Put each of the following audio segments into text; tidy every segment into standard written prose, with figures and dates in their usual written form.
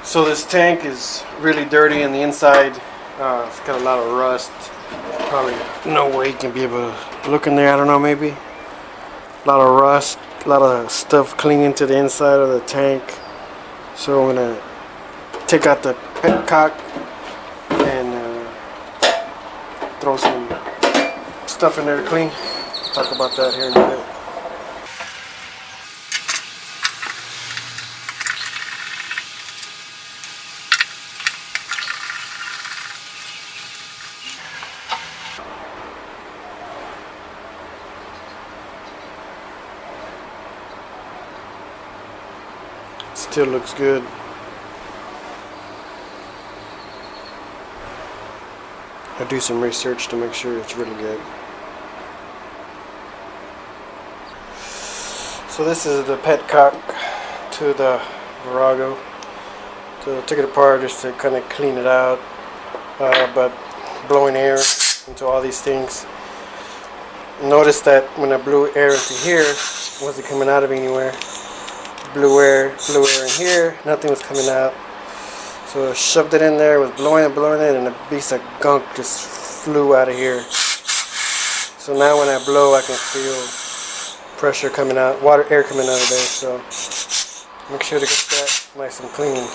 So this tank is really dirty on the inside. It's got a lot of rust. Probably no way you can be able to look in there. I don't know, maybe. A lot of rust, a lot of stuff clinging to the inside of the tank. So I'm gonna take out the petcock and throw some stuff in there to clean. Talk about that here in a minute. Still looks good. I do some research to make sure it's really good. So this is the petcock to the Virago. So I took it apart just to kind of clean it out, but blowing air into all these things. Notice that when I blew air into here, it wasn't coming out of anywhere. Blew air in here, nothing was coming out. So I shoved it in there, was blowing it, and a piece of gunk just flew out of here. So now when I blow, I can feel pressure coming out, air coming out of there. So make sure to get that nice and clean.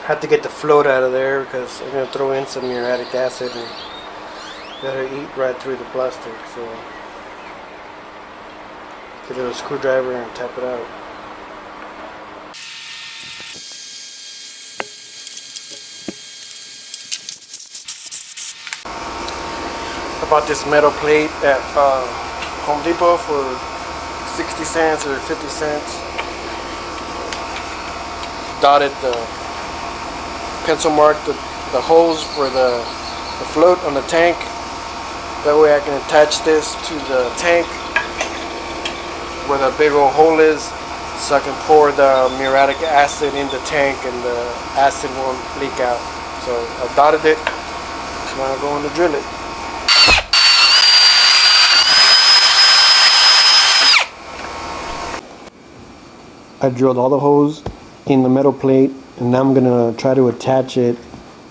Have to get the float out of there because I'm going to throw in some muriatic acid and let her eat right through the plastic. So get a little screwdriver and tap it out. I bought this metal plate at Home Depot for 60 cents or 50 cents. Dotted the pencil mark the holes for the float on the tank. That way I can attach this to the tank where the big old hole is, so I can pour the muriatic acid in the tank and the acid won't leak out. So I dotted it, so now I'm going to drill it. I drilled all the holes in the metal plate, and now I'm gonna try to attach it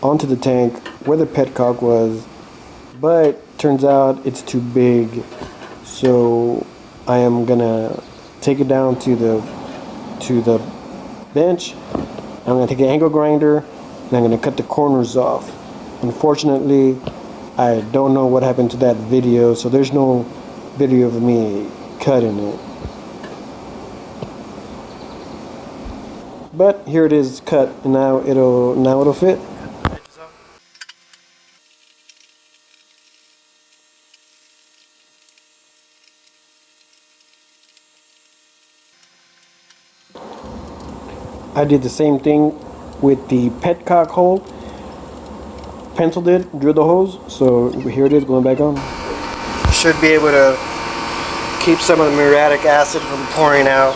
onto the tank where the petcock was, but turns out it's too big. So I am gonna take it down to the bench. I'm gonna take an angle grinder and I'm gonna cut the corners off. Unfortunately, I don't know what happened to that video, so there's no video of me cutting it. But here it is cut, and now it'll fit. I did the same thing with the petcock hole. Penciled it, drilled the holes, so here it is going back on. Should be able to keep some of the muriatic acid from pouring out.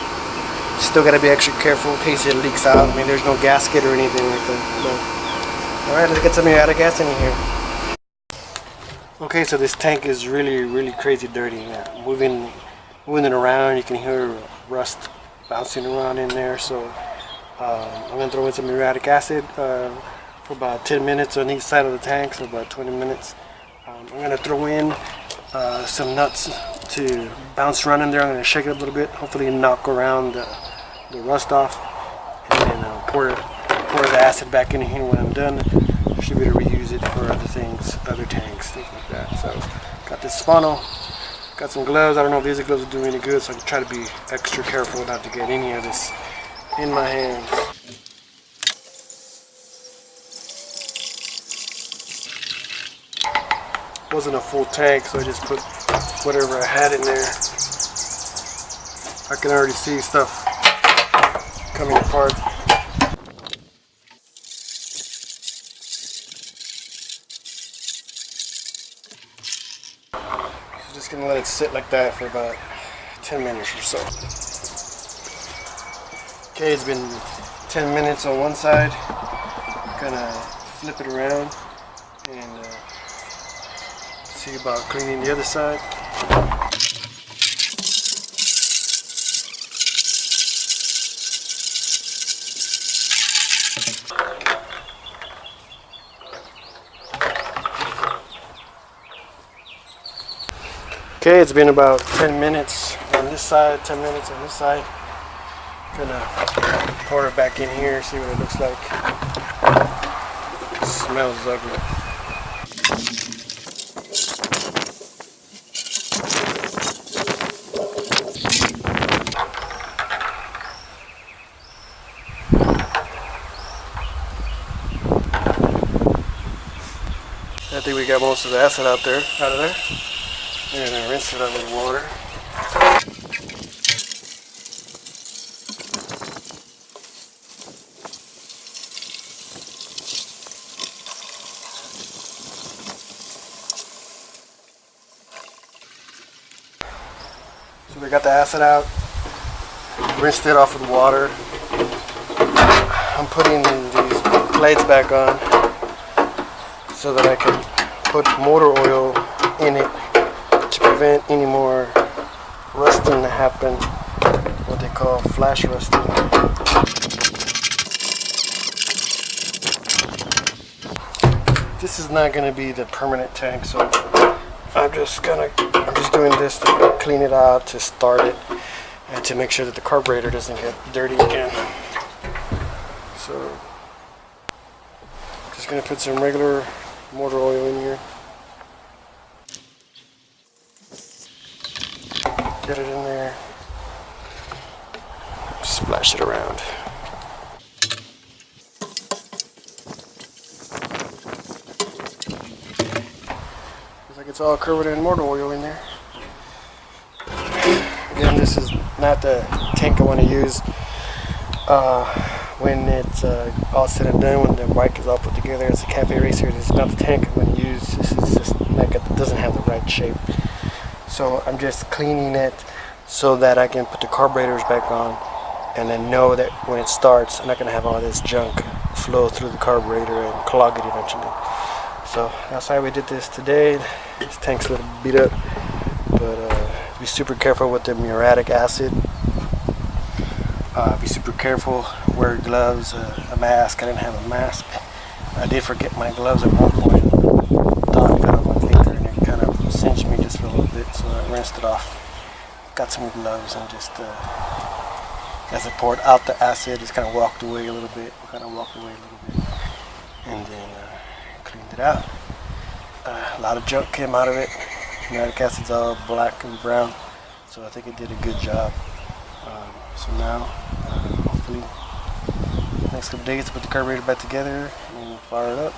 Still gotta be extra careful in case it leaks out. I mean, there's no gasket or anything like that. Alright, let's get some muriatic acid in here. Okay, so this tank is really crazy dirty. Yeah, moving it around, you can hear rust bouncing around in there. So I'm gonna throw in some muriatic acid for about 10 minutes on each side of the tank, so about 20 minutes. I'm gonna throw in some nuts to bounce around in there. I'm going to shake it a little bit, hopefully knock around the rust off, and then pour the acid back in here when I'm done. I should be able to reuse it for other things, other tanks, things like that. So got this funnel, got some gloves. I don't know if these gloves will do any good, so I try to be extra careful not to get any of this in my hands. wasn't a full tank, so I just put whatever I had in there. I can already see stuff coming apart. So just gonna let it sit like that for about 10 minutes or so. Okay, it's been 10 minutes on one side. I'm gonna flip it around and see about cleaning the other side. Okay, it's been about 10 minutes on this side, 10 minutes on this side. Gonna pour it back in here, see what it looks like. It smells ugly. I think we got most of the acid out of there. And then rinse it out with water. So we got the acid out, rinsed it off with water. I'm putting these plates back on so that I can put motor oil in it to prevent any more rusting to happen, what they call flash rusting. This is not going to be the permanent tank, so I'm just doing this to clean it out, to start it, and to make sure that the carburetor doesn't get dirty again. So just going to put some regular motor oil in here. Get it in there, splash it around. Looks like it's all covered in motor oil in there. Again, this is not the tank I want to use when it's all said and done, when the bike is all put together. It's a cafe racer. This is not the tank I'm going to use. This is just like it doesn't have the right shape. So I'm just cleaning it so that I can put the carburetors back on and then know that when it starts, I'm not going to have all this junk flow through the carburetor and clog it eventually. So that's why we did this today. This tank's a little beat up, but be super careful with the muriatic acid. Be super careful, wear gloves, a mask. I didn't have a mask. I did forget my gloves at one point. Thought I got on my finger and it kind of singed me just for a little bit, so I rinsed it off. Got some gloves and just as I poured out the acid, just kind of walked away a little bit. And then cleaned it out. A lot of junk came out of it. Muriatic acid's all black and brown, so I think it did a good job. So now, hopefully, next couple days, put the carburetor back together and fire it up.